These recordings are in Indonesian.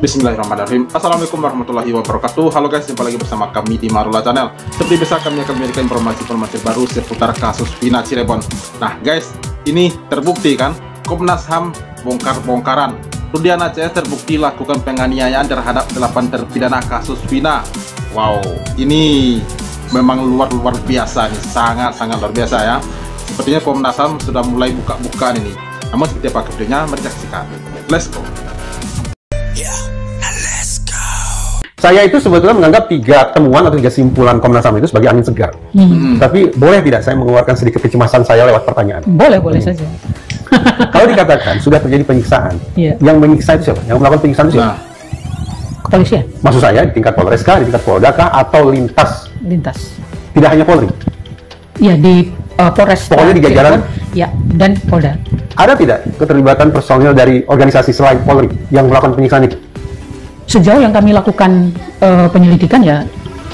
Bismillahirrahmanirrahim. Assalamualaikum warahmatullahi wabarakatuh. Halo guys, jumpa lagi bersama kami di Marula Channel. Seperti biasa kami akan memberikan informasi-informasi baru seputar kasus Vina Cirebon. Nah guys, ini terbukti kan, Komnas HAM bongkar-bongkaran. Rudiana CS terbukti lakukan penganiayaan terhadap 8 terpidana kasus Vina. Wow, ini memang luar biasa nih, sangat luar biasa ya. Sepertinya Komnas HAM sudah mulai buka-bukaan ini. Namun seperti apa videonya, mari saksikan. Let's go. Saya itu sebetulnya menganggap 3 temuan atau 3 simpulan Komnas HAM itu sebagai angin segar. Tapi boleh tidak saya mengeluarkan sedikit kecemasan saya lewat pertanyaan? Boleh saja. Kalau dikatakan sudah terjadi penyiksaan, yang menyiksa itu siapa? Yang melakukan penyiksaan itu siapa? Kepolisian. Maksud saya di tingkat Polres kah, di tingkat Polda kah, atau lintas? Lintas. Tidak hanya Polri? Ya, di Polres. Pokoknya di jajaran? Ya, dan Polda. Ada tidak keterlibatan personil dari organisasi selain Polri yang melakukan penyiksaan itu? Sejauh yang kami lakukan penyelidikan ya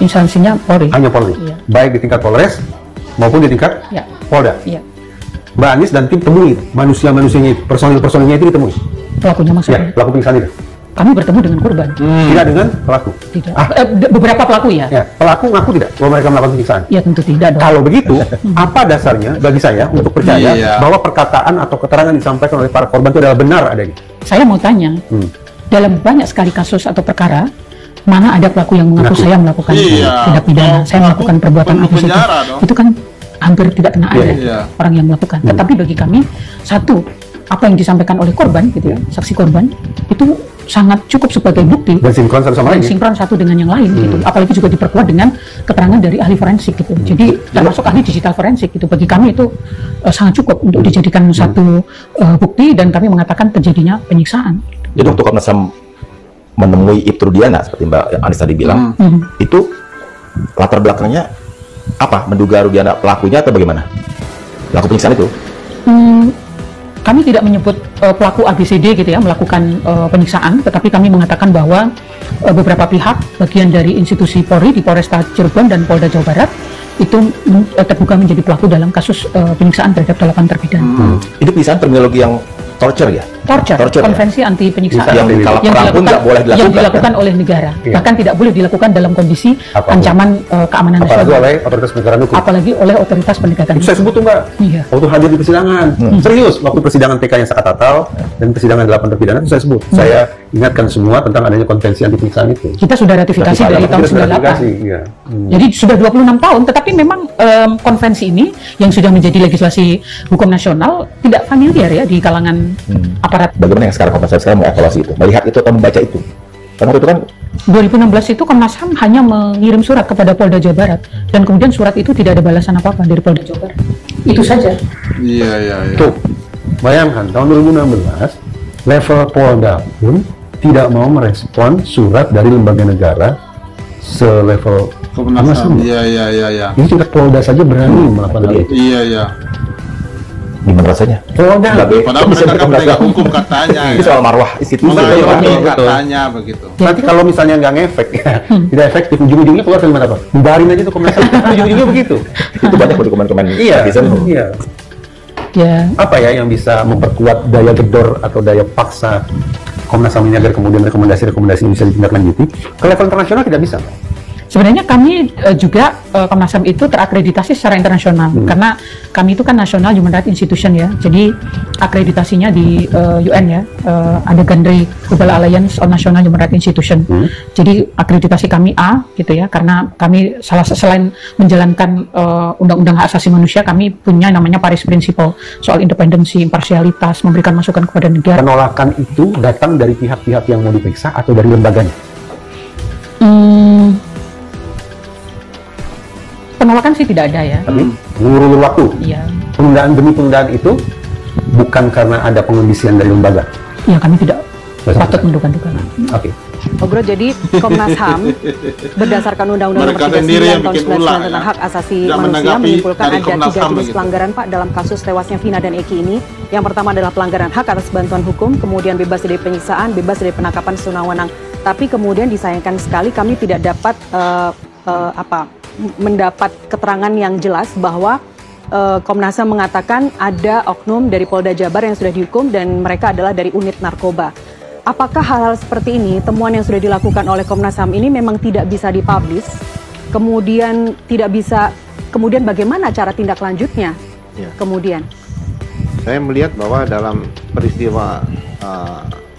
instansinya Polri. Hanya Polri? Iya. Baik di tingkat Polres maupun di tingkat Polda? Iya. Mbak Anies dan tim temui manusia-manusianya itu, personil-personilnya itu ditemui? Pelakunya maksudnya? Ya, pelaku penyiksaan itu? Kami bertemu dengan korban. Tidak dengan pelaku? Tidak. Beberapa pelaku ya? Ya, pelaku ngaku tidak bahwa mereka melakukan penyiksaan? Ya tentu tidak dong. Kalau begitu, apa dasarnya bagi saya untuk percaya bahwa perkataan atau keterangan disampaikan oleh para korban itu adalah benar adanya? Saya mau tanya, dalam banyak sekali kasus atau perkara, mana ada pelaku yang mengaku saya melakukan tindak pidana, saya melakukan perbuatan apa saja, itu kan hampir tidak pernah ada orang yang melakukan. Tetapi bagi kami, satu, apa yang disampaikan oleh korban, gitu ya, saksi korban, itu sangat cukup sebagai bukti dan sinkron satu sama lain. Sinkron satu dengan yang lain, gitu. Apalagi juga diperkuat dengan keterangan dari ahli forensik, gitu. Jadi termasuk ahli digital forensik, gitu. Bagi kami itu sangat cukup untuk dijadikan satu bukti, dan kami mengatakan terjadinya penyiksaan. Jadi untuk Komnas HAM menemui Ibtu Rudiana seperti Mbak Anies tadi bilang, itu latar belakangnya apa? Menduga Rudiana pelakunya atau bagaimana? Pelaku penyiksaan itu? Kami tidak menyebut pelaku ABCD gitu ya melakukan penyiksaan, tetapi kami mengatakan bahwa beberapa pihak bagian dari institusi Polri di Polresta Cirebon dan Polda Jawa Barat itu terduga menjadi pelaku dalam kasus penyiksaan terhadap 8 terpidana. Itu penyiksaan terminologi yang torture ya? Torture konvensi anti penyiksaan yang dilakukan oleh negara, bahkan tidak boleh dilakukan dalam kondisi ancaman keamanan nasional, oleh otoritas penegakan hukum, apalagi oleh otoritas penegakan hukum. Saya sebut tuh Mbak, waktu hadir di persidangan, serius, waktu persidangan PK yang Sakatatal dan persidangan 8 terpidana itu saya sebut, saya ingatkan semua tentang adanya konvensi anti penyiksaan itu. Kita sudah ratifikasi dari tahun 98. Jadi sudah 26 tahun, tetapi memang konvensi ini yang sudah menjadi legislasi hukum nasional tidak familiar ya di kalangan aparat. Bagaimana yang sekarang Komnas HAM sekarang mengevaluasi itu, melihat itu atau membaca itu? Karena itu kan 2016 itu Komnas HAM hanya mengirim surat kepada Polda Jawa Barat, dan kemudian surat itu tidak ada balasan apa-apa dari Polda Jawa Barat. Itu saja. Iya. Tuh, bayangkan tahun 2016 level Polda pun tidak mau merespon surat dari lembaga negara selevel Komnas HAM. Iya. Ini tingkat Polda saja berani melakukan hal itu. Iya. gimana rasanya? Padahal mereka kan penegak hukum katanya. Itu soal marwah institusi. Katanya begitu. Nanti kalau misalnya nggak ngefek, tidak efektif, ujung-ujungnya keluar kalimat apa? Bubarin aja tuh Komnas HAM. Ujung-ujungnya begitu. Itu banyak dokumen-dokumen. Iya. Ya. Apa ya yang bisa memperkuat daya gedor atau daya paksa Komnas HAM ini agar kemudian rekomendasi-rekomendasi ini bisa ditindaklanjuti? Ke level internasional tidak bisa. Sebenarnya kami juga Komnas HAM itu terakreditasi secara internasional karena kami itu kan nasional human rights institution ya. Jadi akreditasinya di UN ya, ada GANRI Global Alliance on National Human Rights Institution. Jadi akreditasi kami A gitu ya, karena kami selain menjalankan undang-undang hak asasi manusia, kami punya namanya Paris Principle soal independensi, imparsialitas, memberikan masukan kepada negara. Penolakan itu datang dari pihak-pihak yang mau diperiksa atau dari lembaganya? Penolakan sih tidak ada ya. Tapi ngulur waktu. Iya. Penundaan demi penundaan itu bukan karena ada pengondisian dari lembaga. Ya, kami tidak patut menduga-duga. Oke. Bro, jadi Komnas HAM berdasarkan Undang-Undang Nomor 39 Tahun 99 tentang Hak Asasi Manusia menyimpulkan ada 3 jenis pelanggaran Pak dalam kasus tewasnya Vina dan Eki ini. Yang pertama adalah pelanggaran hak atas bantuan hukum, kemudian bebas dari penyiksaan, bebas dari penangkapan sewenang-wenang. Tapi kemudian disayangkan sekali kami tidak dapat mendapat keterangan yang jelas bahwa Komnas HAM mengatakan ada oknum dari Polda Jabar yang sudah dihukum dan mereka adalah dari unit narkoba. apakah hal-hal seperti ini, temuan yang sudah dilakukan oleh Komnas HAM ini memang tidak bisa dipublish, kemudian bagaimana cara tindak lanjutnya? Ya. Kemudian saya melihat bahwa dalam peristiwa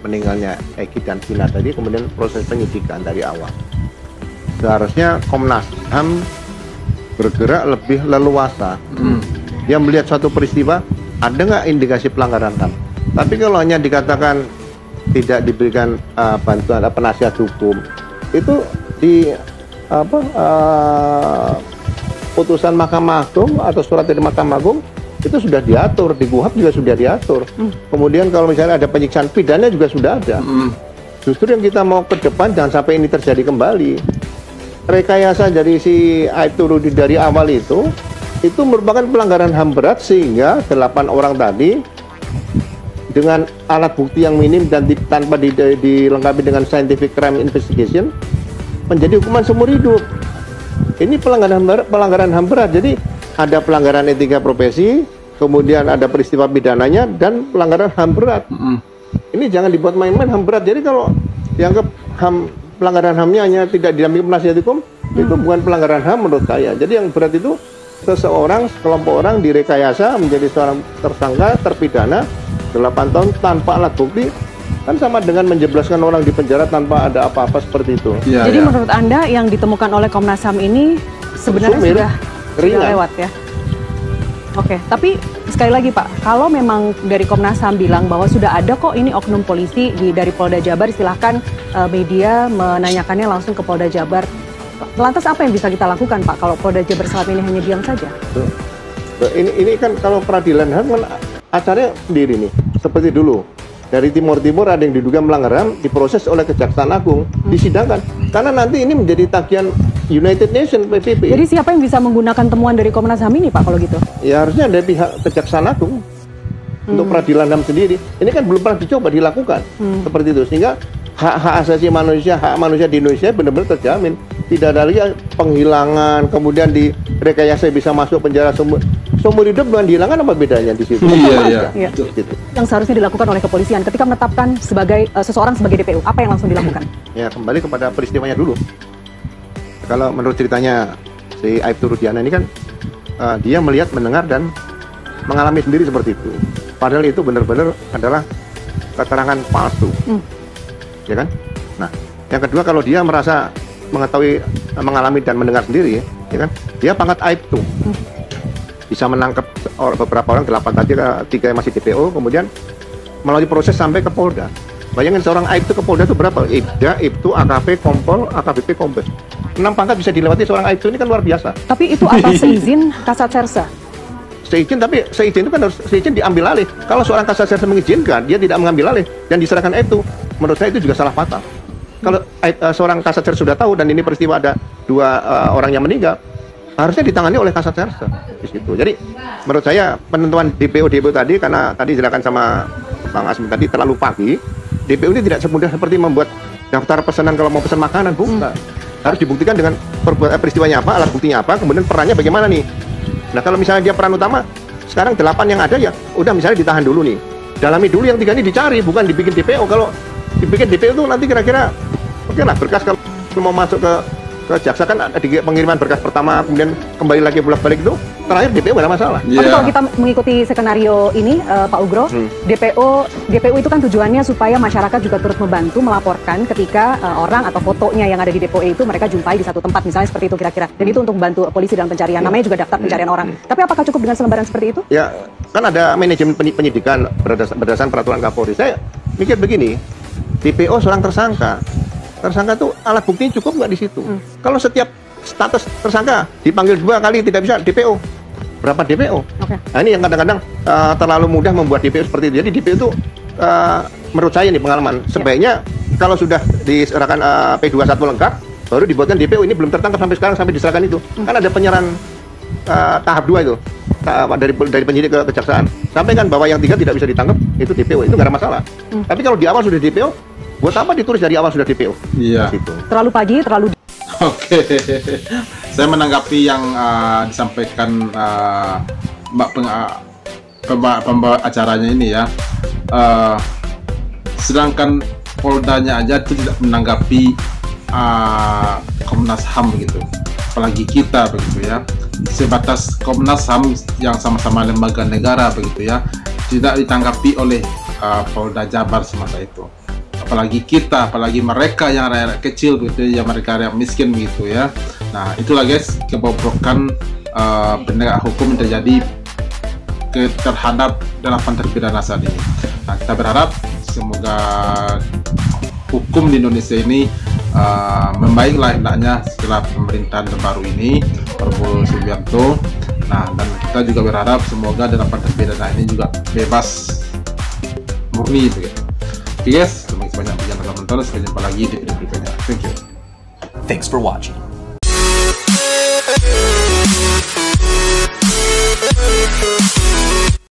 meninggalnya Eki dan Vina tadi, kemudian proses penyidikan dari awal, seharusnya Komnas HAM bergerak lebih leluasa. Dia melihat suatu peristiwa, ada nggak indikasi pelanggaran HAM. Tapi kalau hanya dikatakan tidak diberikan bantuan penasihat hukum, itu di putusan Mahkamah Agung atau surat dari Mahkamah Agung itu sudah diatur, di KUHP juga sudah diatur. Kemudian kalau misalnya ada penyiksaan pidana juga sudah ada. Justru yang kita mau ke depan jangan sampai ini terjadi kembali. Rekayasa dari si Aibtu Rudi dari awal itu merupakan pelanggaran HAM berat, sehingga 8 orang tadi dengan alat bukti yang minim dan tanpa dilengkapi dengan scientific crime investigation menjadi hukuman seumur hidup. Ini pelanggaran HAM berat. Jadi ada pelanggaran etika profesi, kemudian ada peristiwa pidananya, dan pelanggaran HAM berat. Ini jangan dibuat main-main HAM berat. Jadi kalau dianggap pelanggaran HAM-nya hanya tidak didampingi penasihat hukum, itu bukan pelanggaran HAM menurut saya. Jadi yang berat itu seseorang, sekelompok orang direkayasa menjadi seorang tersangka, terpidana 8 tahun tanpa alat bukti, kan sama dengan menjebloskan orang di penjara tanpa ada apa-apa seperti itu. Jadi menurut Anda yang ditemukan oleh Komnas HAM ini sebenarnya sudah lewat ya? Oke, tapi sekali lagi Pak, kalau memang dari Komnas HAM bilang bahwa sudah ada kok ini oknum polisi dari Polda Jabar, silahkan media menanyakannya langsung ke Polda Jabar. Lantas apa yang bisa kita lakukan Pak kalau Polda Jabar selama ini hanya diam saja? Ini kan kalau peradilan HAM kan acaranya sendiri nih, seperti dulu. Dari Timur ada yang diduga melanggar HAM, diproses oleh Kejaksaan Agung, disidangkan. Karena nanti ini menjadi tagihan United Nations PBB. Jadi siapa yang bisa menggunakan temuan dari Komnas HAM ini Pak kalau gitu? Ya harusnya dari pihak Kejaksaan Agung untuk peradilan HAM sendiri. Ini kan belum pernah dicoba dilakukan seperti itu, sehingga hak asasi manusia, hak manusia di Indonesia benar-benar terjamin. Tidak ada lagi penghilangan, kemudian direkayasa bisa masuk penjara seumur hidup dengan dihilangkan, apa bedanya di situ? Iya. Yang seharusnya dilakukan oleh kepolisian ketika menetapkan seseorang sebagai DPO, apa yang langsung dilakukan? Ya kembali kepada peristiwanya dulu. Kalau menurut ceritanya si Aibtu Rudiana ini kan dia melihat, mendengar, dan mengalami sendiri seperti itu. Padahal itu benar-benar adalah keterangan palsu, ya kan? Nah, yang kedua, kalau dia merasa mengetahui, mengalami dan mendengar sendiri, ya kan? Dia pangkat Aibtu, bisa menangkap beberapa orang, 8 tadi, 3 yang masih DPO, kemudian melalui proses sampai ke Polda. Bayangin seorang Aibtu ke Polda itu berapa? Ibda, Ibtu, AKP, Kompol, AKBP, Kombes. 6 pangkat bisa dilewati seorang Aibtu, ini kan luar biasa. Tapi itu atas seizin Kasat Serse? Seizin, tapi seizin itu kan harus seizin diambil alih. Kalau seorang Kasat Serse mengizinkan, dia tidak mengambil alih dan diserahkan Aibtu, menurut saya itu juga salah fatal. Kalau seorang Kasat Serse sudah tahu dan ini peristiwa ada 2 orang yang meninggal, harusnya ditangani oleh Kasat Serse di situ. Jadi menurut saya penentuan DPO tadi, karena tadi dijelaskan sama Bang Asmi tadi terlalu pagi, DPO ini tidak semudah seperti membuat daftar pesanan kalau mau pesan makanan, bukan. Harus dibuktikan dengan peristiwanya apa, alat buktinya apa, kemudian perannya bagaimana nih. Nah kalau misalnya dia peran utama, sekarang 8 yang ada ya udah misalnya ditahan dulu nih, dalami dulu, yang 3 ini dicari, bukan dibikin DPO. Kalau dibikin DPO itu nanti kira-kira oke lah, berkas kalau mau masuk ke jaksa kan ada pengiriman berkas pertama, kemudian kembali lagi bolak-balik, itu terakhir DPO nggak ada masalah. Tapi kalau kita mengikuti skenario ini, Pak Ugro, DPO itu kan tujuannya supaya masyarakat juga turut membantu melaporkan ketika orang atau fotonya yang ada di DPO itu mereka jumpai di satu tempat, misalnya seperti itu kira-kira. Dan itu untuk membantu polisi dalam pencarian, namanya juga daftar pencarian orang. Tapi apakah cukup dengan selembaran seperti itu? Ya, kan ada manajemen penyidikan berdasarkan peraturan Kapolri. Saya mikir begini, DPO seorang tersangka tuh alat bukti cukup nggak di situ? Kalau setiap status tersangka dipanggil 2 kali tidak bisa DPO, berapa DPO? Nah ini yang kadang-kadang terlalu mudah membuat DPO seperti itu. Jadi DPO itu menurut saya nih pengalaman, sebaiknya kalau sudah diserahkan P21 lengkap, baru dibuatkan DPO. Ini belum tertangkap sampai sekarang, sampai diserahkan itu. Kan ada penyerahan tahap 2 itu, dari penyidik ke kejaksaan. Sampaikan bahwa yang 3 tidak bisa ditangkap, itu DPO, itu nggak ada masalah. Tapi kalau di awal sudah DPO, buat apa ditulis dari awal sudah DPO? Iya. Terlalu pagi, terlalu... Oke, saya menanggapi yang disampaikan pembawa acaranya ini ya. Sedangkan Poldanya aja itu tidak menanggapi Komnas HAM begitu, apalagi kita begitu ya, sebatas Komnas HAM yang sama-sama lembaga negara begitu ya, tidak ditanggapi oleh Polda Jabar semasa itu, apalagi kita, apalagi mereka yang rakyat kecil begitu ya, mereka yang miskin begitu ya. Nah itulah guys kebobrokan penegak hukum yang terjadi terhadap 8 terpidana saat ini. Nah kita berharap semoga hukum di Indonesia ini membaiklah hendaknya setelah pemerintahan terbaru ini, Prabowo Subianto. Nah dan kita juga berharap semoga 8 terpidana ini juga bebas murni begitu. Oke guys, terima kasih banyak yang telah menonton. Sampai jumpa lagi di video berikutnya. Thank you. Thanks for watching.